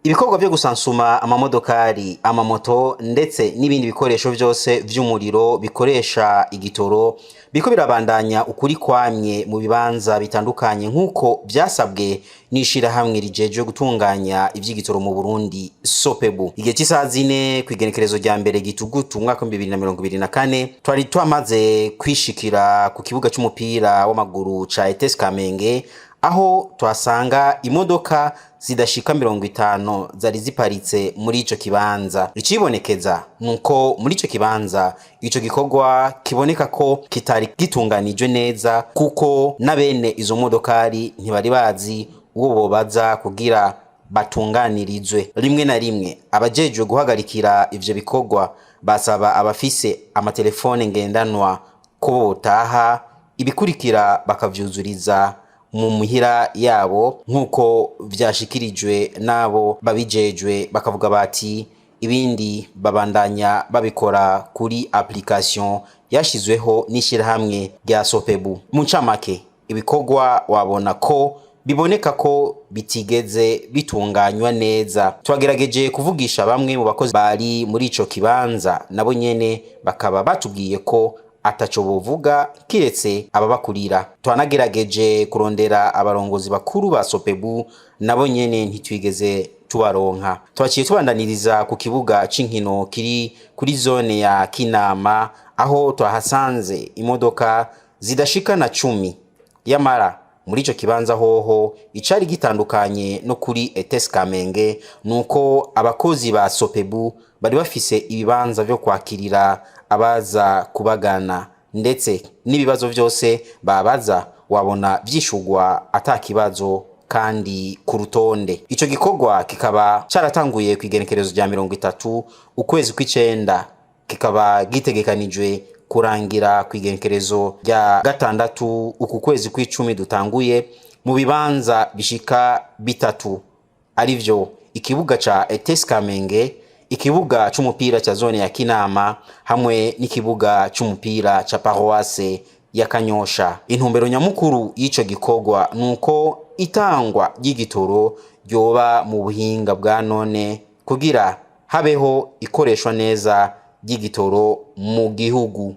Ibikorwa vyo gusansuma amamodokari, amamoto ndetse n'ibindi bikoresho vyose vy'umuriro bikoresha igitoro biko birabandanya ukuri kwamye mu bibanza bitandukanye nk'uko vyasabwe n'ishirahamwe rijejwe gutunganya ivy'igitoro mu Burundi Sopebu. Igihe cy'isaha 4 kw'igenekerezo rya mbere gitugutu umwaka 2024 twari twamaze kwishikira ku kibuga c'umupira w'amaguru ca ETS Kamenge, aho twasanga imodoka zidashika 50 zari ziparitse muri ico kibanza. Icibonekeza nuko muri ico kibanza ico gikorwa kiboneka ko kitari gitunganijwe neza, kuko nabene izo modokari ntibari bazi uwo bobaza kugira batunganirizwe. Rimwe na rimwe abajejwe guhagarikira ivyo bikorwa basaba abafise amatelefone ngendanwa ko botaha ibikurikira bakavyuzuriza mu muhira yabo nk'uko vyashikirijwe nabo babijejwe, bakavuga bati ibindi babandanya babikora kuri application yashizweho n'ishirahamwe rya Sopebu. Mu ncamake ibikorwa wabona ko biboneka ko bitigeze bitunganywa neza. Twagerageje kuvugisha bamwe mu bakozi bari muri ico kibanza, nabo nyene bakaba batubwiye ko ataco bovuga kiretse ababakurira. Twanagerageje kurondera abarongozi bakuru ba Sopebu, nabo nyene ntitwigeze tubaronka. Twaciye tubandaniriza ku kibuga c'inkino kiri kuri zone ya Kinama, aho twahasanze imodoka zidashika na 10. Yamara muri ico kibanza hoho icari gitandukanye no kuri ETS Kamenge nuko abakozi ba Sopebu bari bafise ibibanza vyo kwakirira abaza kubagana, ndetse n'ibibazo vyose babaza wabona vyishugwa atakibazo kandi ku rutonde. Ico gikorwa kikaba caratanguye kw'igenekerezo rya 30 ukwezi kw'icenda, kikaba gitegekanijwe kurangira kw'igenekerezo rya 6 uku kwezi kw'icumi dutanguye mu bibanza bishika 3, arivyo ikibuga ca ETS Kamenge, ikibuga c'umupira ca zone ya Kinama hamwe n'ikibuga c'umupira ca Paroisse ya Kanyosha. Intumbero nyamukuru y'ico gikorwa nuko itangwa ry'igitoro ryoba mu buhinga bwa none kugira habeho ikoreshwa neza ry'igitoro mu gihugu.